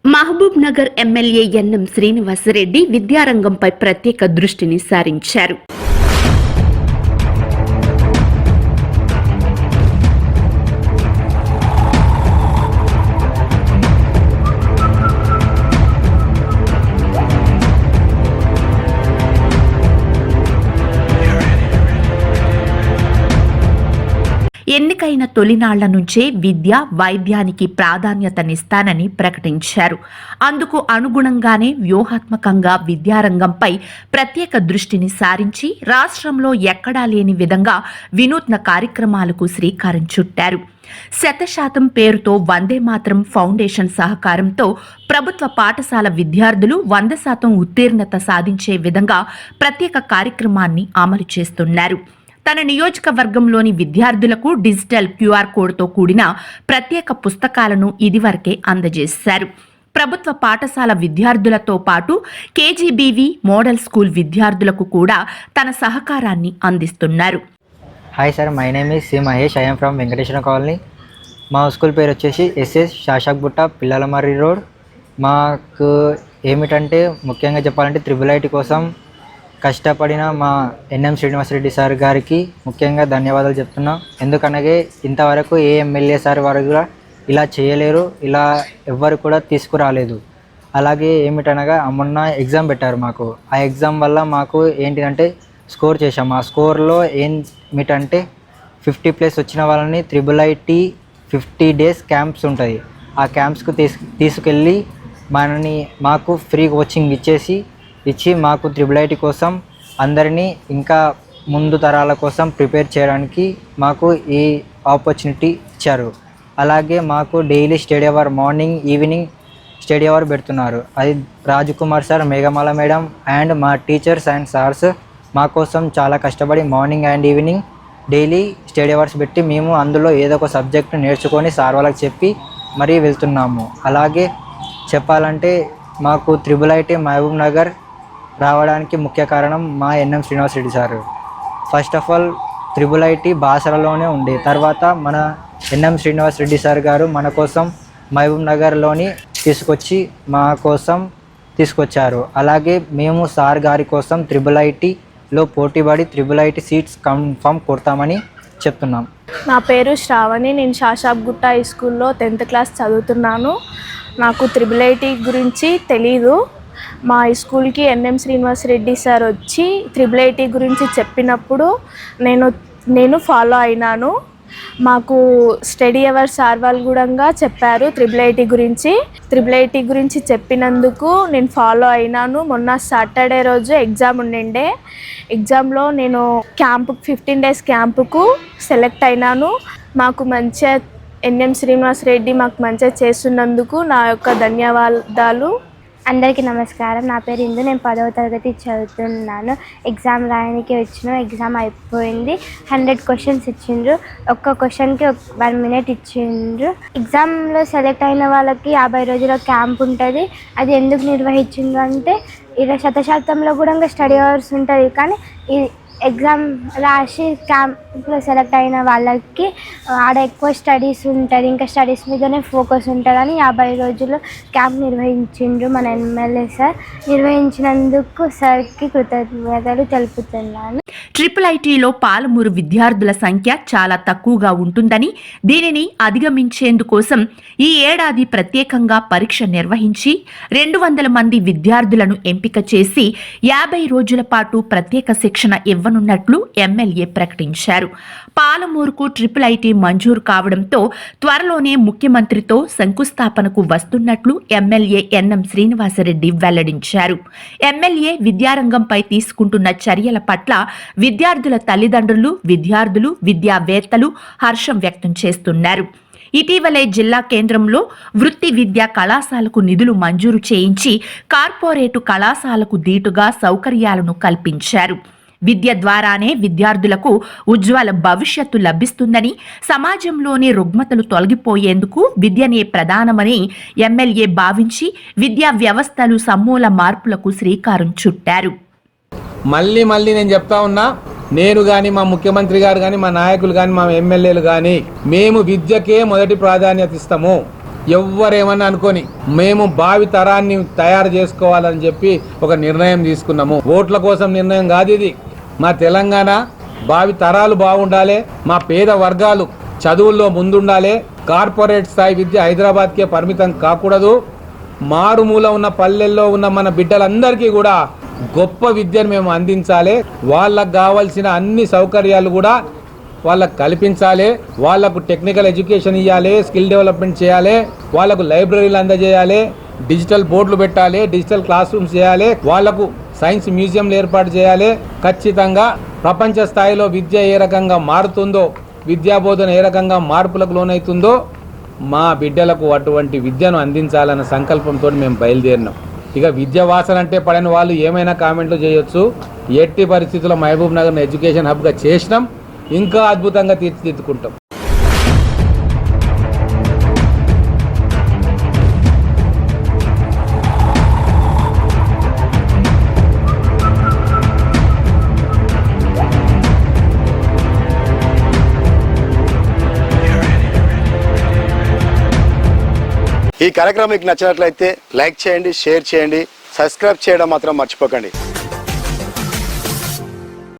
Mahabub Nagar MLA NM Srinivasa Reddy విద్యారంగంపై ప్రత్యేక దృష్టిని సారించారు. ఎన్నికైన తొలినాళ్ల నుంచే విద్య, వైద్యానికి ప్రాధాన్యతనిస్తానని ప్రకటించారు. అందుకు అనుగుణంగానే వ్యూహాత్మకంగా విద్యారంగంపై ప్రత్యేక దృష్టిని సారించి రాష్ట్రంలో ఎక్కడా లేని విధంగా వినూత్న కార్యక్రమాలకు శ్రీకారం చుట్టారు. 100% పేరుతో వందే మాతరం ఫౌండేషన్ సహకారంతో ప్రభుత్వ పాఠశాల విద్యార్థులు 100% ఉత్తీర్ణత సాధించే విధంగా ప్రత్యేక కార్యక్రమాన్ని అమలు చేస్తున్నారు. తన నియోజకవర్గంలోని విద్యార్థులకు డిజిటల్ QR కోడ్తో కూడిన ప్రత్యేక పుస్తకాలను ఇదివరకే అందజేశారు. ప్రభుత్వ పాఠశాల విద్యార్థులతో పాటు KGBV మోడల్ స్కూల్ విద్యార్థులకు కూడా తన సహకారాన్ని అందిస్తున్నారు. Hi sir, my name is C Mahesh. I'm from Venkateswara colony. మా స్కూల్ పేరు వచ్చేసి SS శాషాక్బుట్ట, పిల్లలమర్రి రోడ్. మాకు ఏమిటంటే ముఖ్యంగా చెప్పాలంటే IIIT కోసం కష్టపడిన మా ఎన్ఎం శ్రీనివాసరెడ్డి సార్ గారికి ముఖ్యంగా ధన్యవాదాలు చెప్తున్నాం. ఎందుకనగా ఇంతవరకు ఏ ఎమ్మెల్యే సార్ వారు కూడా ఇలా చేయలేరు, ఇలా ఎవ్వరు కూడా తీసుకురాలేదు. అలాగే ఏమిటనగా మొన్న ఎగ్జామ్ పెట్టారు మాకు. ఆ ఎగ్జామ్ వల్ల మాకు ఏంటిదంటే స్కోర్ చేసాం. ఆ స్కోర్లో ఏమిటంటే 50+ వచ్చిన వాళ్ళని IIIT 50 days క్యాంప్స్ ఉంటుంది. ఆ క్యాంప్స్కు తీసుకెళ్ళి మాకు ఫ్రీ కోచింగ్ ఇచ్చి మాకు IIIT కోసం అందరినీ ఇంకా ముందు తరాల కోసం ప్రిపేర్ చేయడానికి మాకు ఈ ఆపర్చునిటీ ఇచ్చారు. అలాగే మాకు daily study hour, morning evening study hour పెడుతున్నారు. అది Rajkumar sir, Meghamala madam and మా టీచర్స్ అండ్ సార్స్ మా కోసం చాలా కష్టపడి morning and evening daily study hours పెట్టి మేము అందులో ఏదో ఒక సబ్జెక్ట్ నేర్చుకొని సార్ వాళ్ళకి చెప్పి మరీ వెళ్తున్నాము. అలాగే చెప్పాలంటే మాకు IIIT మహబూబ్ నగర్ రావడానికి ముఖ్య కారణం మా N M Srinivasa Reddy sir. First of all IIIT బాసరలోనే ఉండే, తర్వాత మన ఎన్ఎం శ్రీనివాసరెడ్డి సార్ గారు మన కోసం మహబూబ్ నగర్లోని మా కోసం తీసుకొచ్చారు. అలాగే మేము సార్ గారి కోసం IIITలో పోటీపడి IIIT సీట్స్ కన్ఫర్మ్ కొడతామని చెప్తున్నాం. నా పేరు శ్రావణి. నేను శాషాబ్గుట్ట హై స్కూల్లో 10th క్లాస్ చదువుతున్నాను. నాకు IIIT గురించి తెలీదు. మా స్కూల్కి ఎన్ఎం శ్రీనివాసరెడ్డి సార్ వచ్చి IIIT గురించి చెప్పినప్పుడు నేను ఫాలో అయినాను. మాకు స్టడీ అవర్ సార్ వాళ్ళు కూడా చెప్పారు IIIT గురించి చెప్పినందుకు నేను ఫాలో అయినాను. మొన్న సాటర్డే రోజు ఎగ్జామ్ ఉండిండే. ఎగ్జామ్లో నేను 15 days క్యాంపుకు సెలెక్ట్ అయినాను. మాకు మంచిగా ఎన్ఎం శ్రీనివాసరెడ్డి మాకు మంచిగా చేస్తున్నందుకు నా యొక్క ధన్యవాదాలు. అందరికీ నమస్కారం. నా పేరు ఇందు. నేను 10వ తరగతి చదువుతున్నాను. ఎగ్జామ్ రాయడానికి వచ్చిన ఎగ్జామ్ అయిపోయింది. 100 questions ఇచ్చిండ్రు. ఒక్క క్వశ్చన్కి 1 minute ఇచ్చిండ్రు. ఎగ్జామ్లో సెలెక్ట్ అయిన వాళ్ళకి 50 రోజుల క్యాంప్ ఉంటుంది. అది ఎందుకు నిర్వహించిండ్రు అంటే 100% కూడా స్టడీ అవర్స్ ఉంటుంది, కానీ ఈ ఎగ్జామ్ రాసి క్యాంప్లో సెలెక్ట్ అయిన వాళ్ళకి ఆడ ఎక్కువ స్టడీస్ ఉంటుంది, ఇంకా స్టడీస్ మీదనే ఫోకస్ ఉంటుందని 50 రోజులు క్యాంప్ నిర్వహించిండ్రు మన ఎమ్మెల్యే సార్. నిర్వహించినందుకు సార్కి కృతజ్ఞతలు తెలుపుతున్నాను. IIITలో పాలమూరు విద్యార్థుల సంఖ్య చాలా తక్కువగా ఉంటుందని, దీనిని అధిగమించేందుకోసం ఈ ఏడాది ప్రత్యేకంగా పరీక్ష నిర్వహించి 200 మంది విద్యార్థులను ఎంపిక చేసి 50 రోజుల పాటు ప్రత్యేక శిక్షణ ఇవ్వనున్నట్లు ఎమ్మెల్యే ప్రకటించారు. పాలమూరుకు IIIT మంజూరు కావడంతో త్వరలోనే ముఖ్యమంత్రితో శంకుస్థాపనకు వస్తున్నట్లు ఎమ్మెల్యే ఎన్ఎం శ్రీనివాసరెడ్డి వెల్లడించారు. ఎమ్మెల్యే విద్యారంగంపై తీసుకుంటున్న చర్యల పట్ల విద్యార్థుల తల్లిదండ్రులు, విద్యార్థులు, విద్యావేత్తలు హర్షం వ్యక్తం చేస్తున్నారు. ఇటీవలే జిల్లా కేంద్రంలో వృత్తి విద్యా కళాశాలకు నిధులు మంజూరు చేయించి కార్పొరేటు కళాశాలకు దీటుగా సౌకర్యాలను కల్పించారు. విద్య ద్వారానే విద్యార్థులకు ఉజ్వల భవిష్యత్తు లభిస్తుందని, సమాజంలోని రుగ్మతలు తొలగిపోయేందుకు విద్యనే ప్రధానమని ఎమ్మెల్యే భావించి విద్యా వ్యవస్థలు సమూల మార్పులకు శ్రీకారం చుట్టారు. మళ్ళీ నేను చెప్తా ఉన్నా, నేను కానీ మా ముఖ్యమంత్రి గారు కానీ మా నాయకులు కానీ మా ఎమ్మెల్యేలు కానీ మేము విద్యకే మొదటి ప్రాధాన్యత ఇస్తాము. ఎవ్వరేమన్నా అనుకొని మేము భావి తరాన్ని తయారు చేసుకోవాలని చెప్పి ఒక నిర్ణయం తీసుకున్నాము. ఓట్ల కోసం నిర్ణయం కాదు ఇది. మా తెలంగాణ భావి తరాలు బాగుండాలి, మా పేద వర్గాలు చదువుల్లో ముందుండాలి. కార్పొరేట్ స్థాయి విద్య హైదరాబాద్కే పరిమితం కాకూడదు. మారుమూల ఉన్న పల్లెల్లో ఉన్న మన బిడ్డలందరికీ కూడా గొప్ప విద్యను మేము అందించాలి. వాళ్ళకు కావాల్సిన అన్ని సౌకర్యాలు కూడా వాళ్ళకు కల్పించాలి. వాళ్ళకు టెక్నికల్ ఎడ్యుకేషన్ ఇవ్వాలి, స్కిల్ డెవలప్మెంట్ చేయాలి, వాళ్ళకు లైబ్రరీలు అందజేయాలి, డిజిటల్ బోర్డులు పెట్టాలి, డిజిటల్ క్లాస్ రూమ్స్ చేయాలి, వాళ్ళకు సైన్స్ మ్యూజియంలు ఏర్పాటు చేయాలి. ఖచ్చితంగా ప్రపంచ స్థాయిలో విద్య ఏ రకంగా మారుతుందో, విద్యాబోధన ఏ రకంగా మార్పులకు లోనవుతుందో మా బిడ్డలకు అటువంటి విద్యను అందించాలన్న సంకల్పంతో మేము బయలుదేరినాం. ఇక విద్య వాసన అంటే పడని వాళ్ళు ఏమైనా కామెంట్లు చేయొచ్చు. ఎట్టి పరిస్థితుల్లో మహబూబ్ నగర్ని ఎడ్యుకేషన్ హబ్గా చేసినాం, ఇంకా అద్భుతంగా తీర్చిదిద్దుకుంటాం. ఈ కార్యక్రమం మీకు నచ్చినట్లయితే లైక్ చేయండి, షేర్ చేయండి, సబ్స్క్రైబ్ చేయడం మాత్రం మర్చిపోకండి.